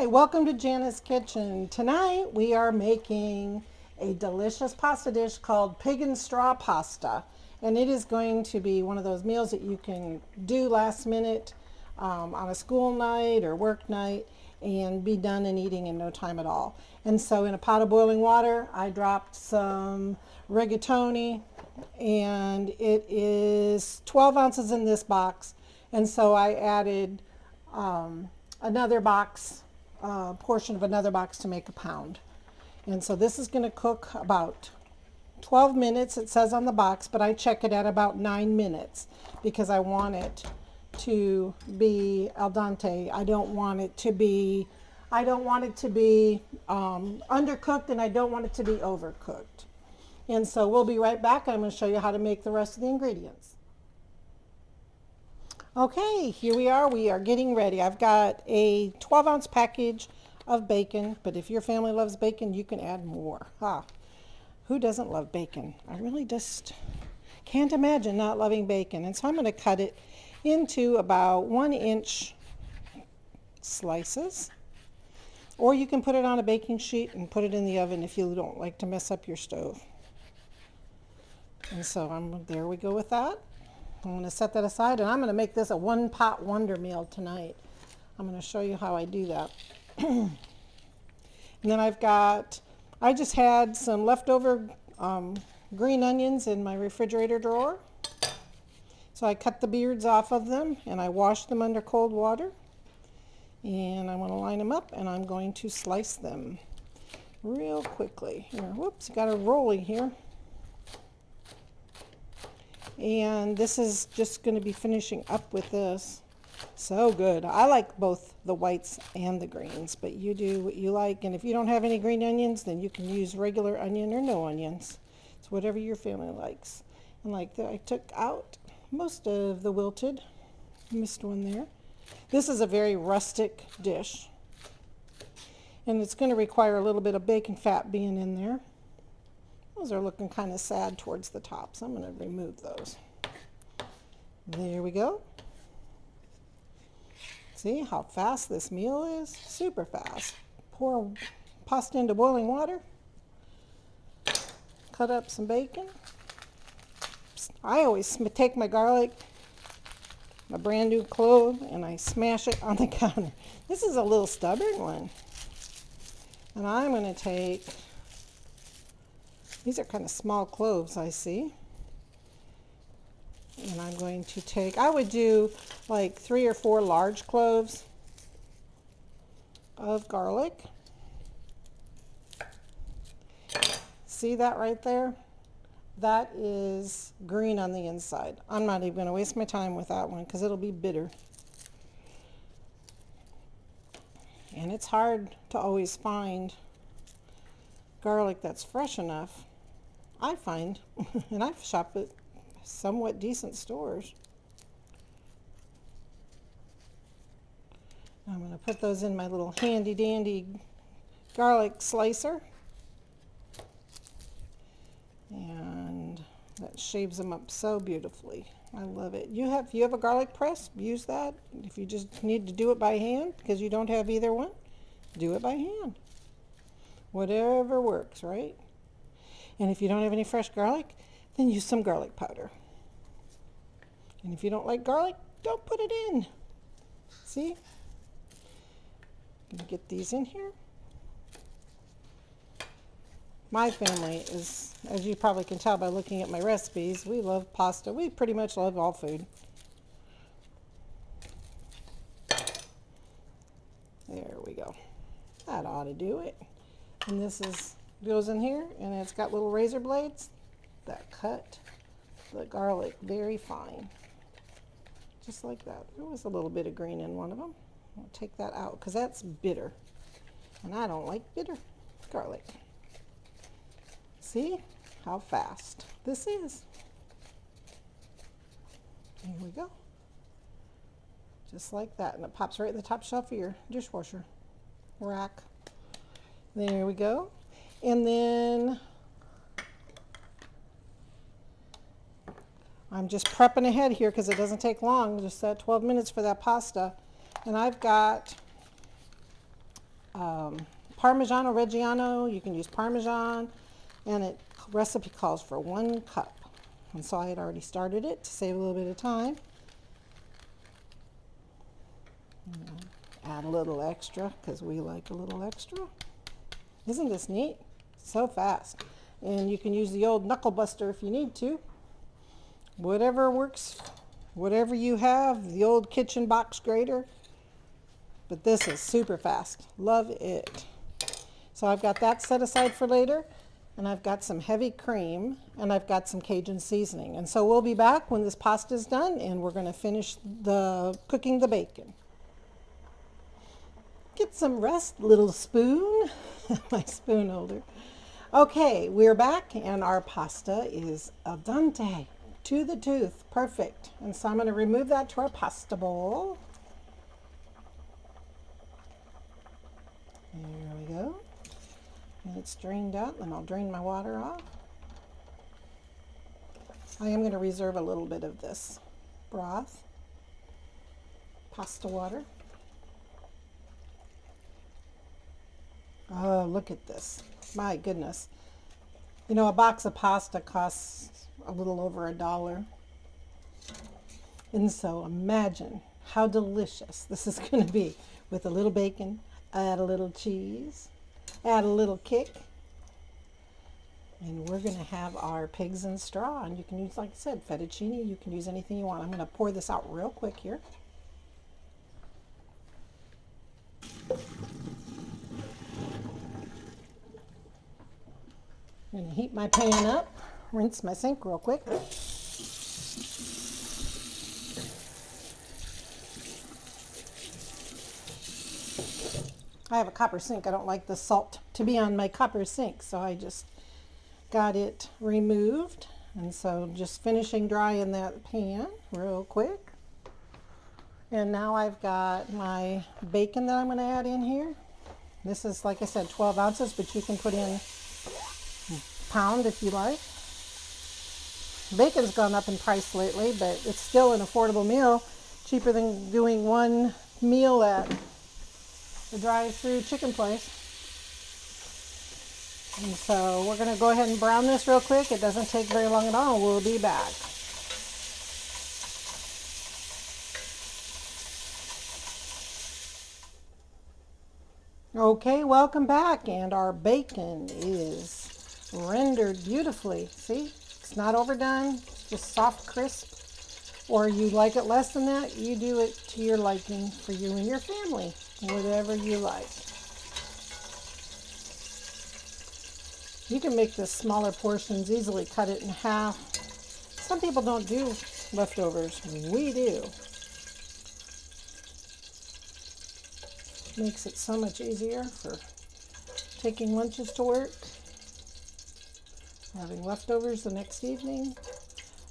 Hi, welcome to Jana's Kitchen. Tonight we are making a delicious pasta dish called pig and straw pasta. And it is going to be one of those meals that you can do last minute on a school night or work night and be done and eating in no time at all. And so in a pot of boiling water, I dropped some rigatoni, and it is 12 ounces in this box. And so I added another box, portion of another box to make a pound. And so this is going to cook about 12 minutes, it says on the box, but I check it at about 9 minutes because I want it to be al dente. I don't want it to be undercooked, and I don't want it to be overcooked. And so we'll be right back. I'm going to show you how to make the rest of the ingredients. Okay, here we are. We are getting ready. I've got a 12-ounce package of bacon, but if your family loves bacon, you can add more. Who doesn't love bacon? I really just can't imagine not loving bacon. And so I'm going to cut it into about 1-inch slices. Or you can put it on a baking sheet and put it in the oven if you don't like to mess up your stove. And so there we go with that. I'm going to set that aside, and I'm going to make this a one-pot wonder meal tonight. I'm going to show you how I do that. And then I just had some leftover green onions in my refrigerator drawer. So I cut the beards off of them, and I washed them under cold water. And I want to line them up, and I'm going to slice them real quickly. Here, whoops, got a rolling here. And this is just going to be finishing up with this. So good. I like both the whites and the greens, but you do what you like. And if you don't have any green onions, then you can use regular onion or no onions. It's whatever your family likes. And like that, I took out most of the wilted. Missed one there. This is a very rustic dish. And it's going to require a little bit of bacon fat being in there. Those are looking kind of sad towards the top, so I'm going to remove those. There we go. See how fast this meal is? Super fast. Pour pasta into boiling water. Cut up some bacon. I always take my garlic, my brand new clove, and I smash it on the counter. This is a little stubborn one. And I'm going to take... These are kind of small cloves, I see. And I'm going to take, I would do like 3 or 4 large cloves of garlic. See that right there? That is green on the inside. I'm not even going to waste my time with that one because it'll be bitter. And it's hard to always find garlic that's fresh enough. I find, and I've shopped at somewhat decent stores. I'm going to put those in my little handy dandy garlic slicer. And that shaves them up so beautifully. I love it. If you have a garlic press, use that. If you just need to do it by hand because you don't have either one, do it by hand. Whatever works, right? And if you don't have any fresh garlic, then use some garlic powder. And if you don't like garlic, don't put it in. See? I'm going to get these in here. My family is, as you probably can tell by looking at my recipes, we love pasta. We pretty much love all food. There we go. That ought to do it. And this goes in here, and it's got little razor blades that cut the garlic very fine. Just like that. There was a little bit of green in one of them. I'll take that out because that's bitter. And I don't like bitter garlic. See how fast this is. Here we go. Just like that. And it pops right in the top shelf of your dishwasher rack. There we go. And then I'm just prepping ahead here because it doesn't take long, just 12 minutes for that pasta. And I've got Parmesano-Reggiano. You can use Parmesan, and it recipe calls for 1 cup. And so I had already started it to save a little bit of time. Add a little extra because we like a little extra. Isn't this neat? So fast. And you can use the old knuckle buster if you need to. Whatever works, whatever you have, the old kitchen box grater. But this is super fast. Love it. So I've got that set aside for later. And I've got some heavy cream, and I've got some Cajun seasoning. And so we'll be back when this pasta is done, and we're going to finish cooking the bacon. Get some rest, little spoon. My spoon holder. Okay, we're back, and our pasta is al dente, to the tooth, perfect. And so I'm going to remove that to our pasta bowl. There we go. And it's drained out, and I'll drain my water off. I am going to reserve a little bit of this broth, pasta water. Oh, look at this. My goodness. You know, a box of pasta costs a little over $1. And so imagine how delicious this is going to be with a little bacon, add a little cheese, add a little kick, and we're going to have our pigs in straw. And you can use, like I said, fettuccine. You can use anything you want. I'm going to pour this out real quick here. I'm going to heat my pan up, rinse my sink real quick. I have a copper sink. I don't like the salt to be on my copper sink, so I just got it removed. And so just finishing drying that pan real quick. And now I've got my bacon that I'm going to add in here. This is, like I said, 12 ounces, but you can put in pound if you like. Bacon's gone up in price lately, but it's still an affordable meal, cheaper than doing one meal at the drive-through chicken place. And so we're going to go ahead and brown this real quick. It doesn't take very long at all. We'll be back. Okay, welcome back, and our bacon is rendered beautifully. See, it's not overdone, it's just soft, crisp. Or you like it less than that, you do it to your liking for you and your family, whatever you like. You can make the smaller portions, easily cut it in half. Some people don't do leftovers, we do. Makes it so much easier for taking lunches to work, having leftovers the next evening.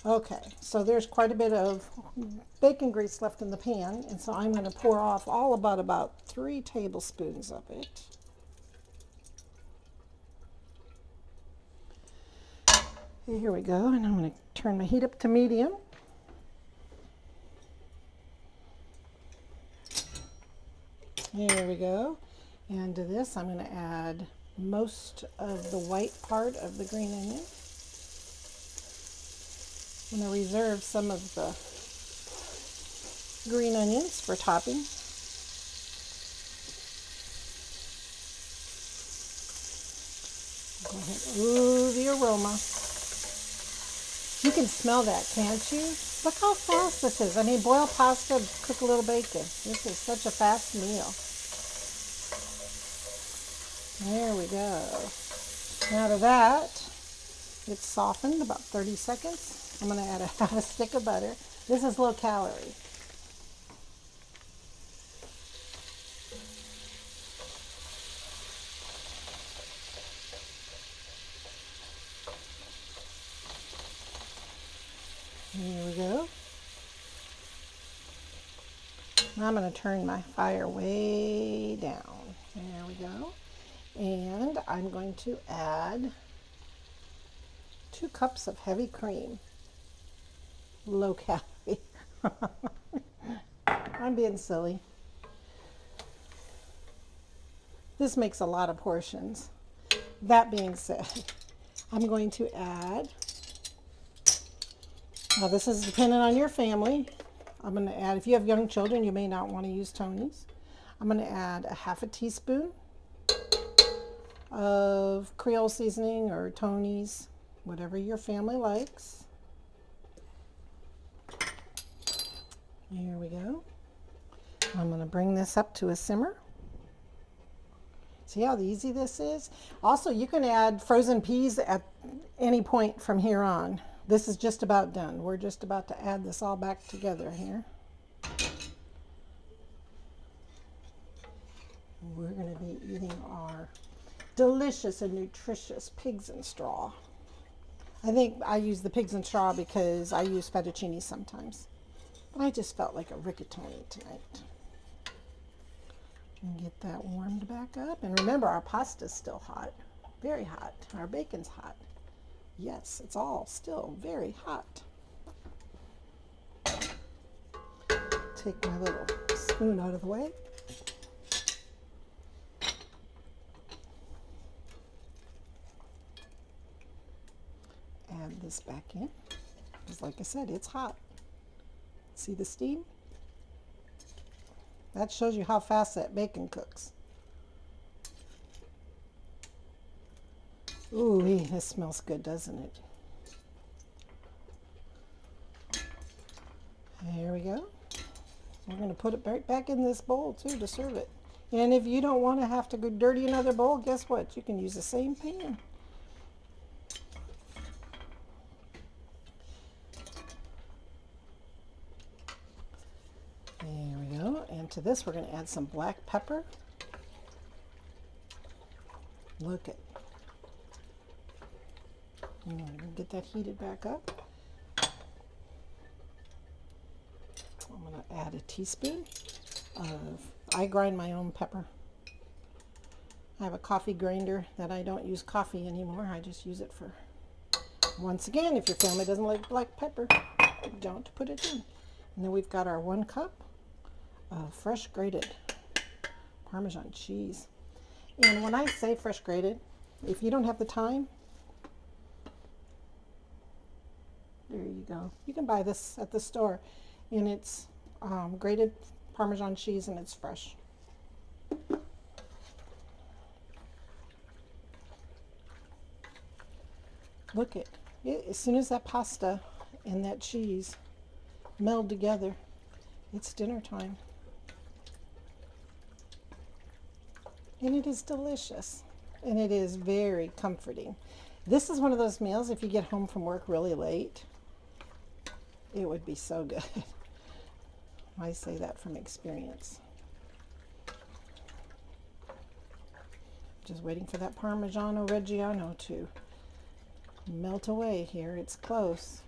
Okay, so there's quite a bit of bacon grease left in the pan, and so I'm going to pour off all about 3 tablespoons of it. Okay, here we go, and I'm going to turn my heat up to medium. There we go. And to this, I'm going to add most of the white part of the green onion. I'm going to reserve some of the green onions for topping. Go ahead. Ooh, the aroma. You can smell that, can't you? Look how fast this is. I mean, boil pasta, cook a little bacon. This is such a fast meal. There we go. Now to that, it's softened about 30 seconds. I'm going to add a half a stick of butter. This is low calorie. Here we go. Now I'm going to turn my fire way down. There we go. And I'm going to add 2 cups of heavy cream. Low calorie. I'm being silly. This makes a lot of portions. That being said, I'm going to add, now this is dependent on your family. I'm going to add, if you have young children, you may not want to use Tony's. I'm going to add a half a teaspoon of Creole seasoning or Tony's, whatever your family likes. Here we go. I'm going to bring this up to a simmer. See how easy this is? Also, you can add frozen peas at any point from here on. This is just about done. We're just about to add this all back together here. We're going to be eating our delicious and nutritious pigs in straw. I think I use the pigs in straw because I use fettuccine sometimes. But I just felt like a rigatoni tonight. And get that warmed back up. And remember, our pasta's still hot. Very hot. Our bacon's hot. Yes, it's all still very hot. Take my little spoon out of the way. Add this back in. Because like I said, it's hot. See the steam? That shows you how fast that bacon cooks. Ooh, this smells good, doesn't it? There we go. We're going to put it right back in this bowl too to serve it. And if you don't want to have to go dirty another bowl, guess what? You can use the same pan. There we go. And to this, we're going to add some black pepper. Look at. Get that heated back up. I'm going to add a teaspoon of, I grind my own pepper. I have a coffee grinder that I don't use coffee anymore. I just use it for, once again, if your family doesn't like black pepper, don't put it in. And then we've got our 1 cup of fresh grated Parmesan cheese. And when I say fresh grated, if you don't have the time, there you go. You can buy this at the store, and it's grated Parmesan cheese, and it's fresh. Look at it. As soon as that pasta and that cheese meld together, it's dinner time. And it is delicious, and it is very comforting. This is one of those meals, if you get home from work really late, it would be so good. I say that from experience. Just waiting for that Parmesano-Reggiano to melt away here. It's close.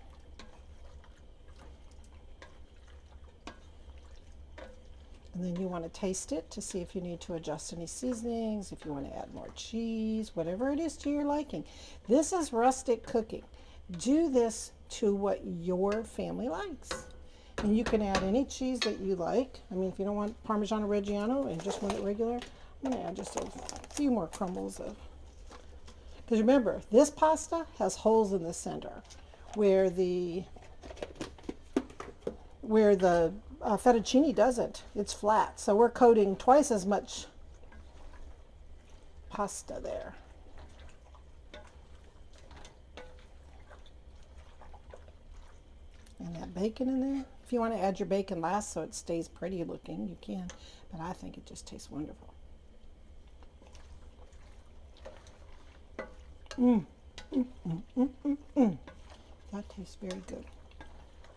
And then you want to taste it to see if you need to adjust any seasonings, if you want to add more cheese, whatever it is to your liking. This is rustic cooking. Do this to what your family likes. And you can add any cheese that you like. I mean, if you don't want Parmesano-Reggiano and just want it regular, I'm going to add just a few more crumbles of. Because remember, this pasta has holes in the center where the fettuccine doesn't. It's flat. So we're coating twice as much pasta there. And that bacon in there. If you want to add your bacon last so it stays pretty looking, you can. But I think it just tastes wonderful. That tastes very good.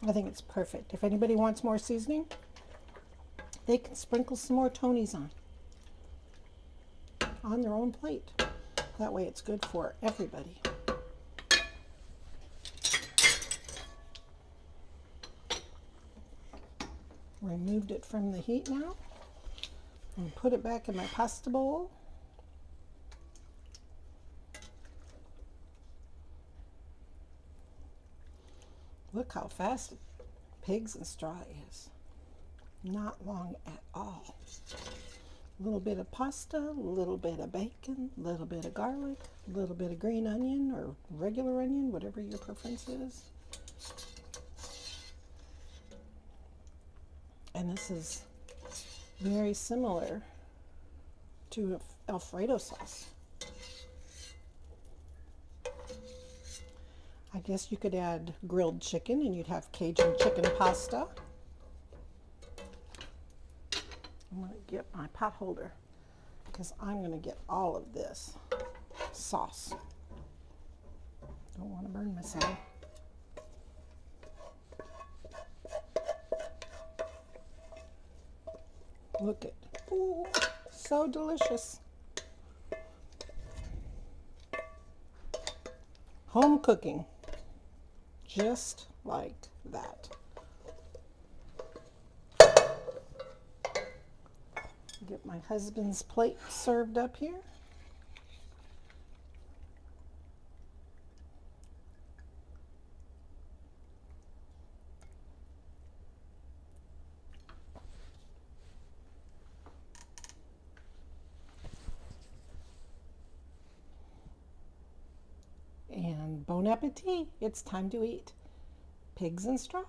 I think it's perfect. If anybody wants more seasoning, they can sprinkle some more Tony's on their own plate. That way it's good for everybody. Removed it from the heat now and put it back in my pasta bowl. Look how fast pigs in straw is. Not long at all. A little bit of pasta, a little bit of bacon, a little bit of garlic, a little bit of green onion or regular onion, whatever your preference is. And this is very similar to Alfredo sauce. I guess you could add grilled chicken and you'd have Cajun chicken pasta. I'm going to get my pot holder because I'm going to get all of this sauce. Don't want to burn myself. Look at, ooh, so delicious. Home cooking, just like that. Get my husband's plate served up here. And bon appetit, it's time to eat pigs in straw.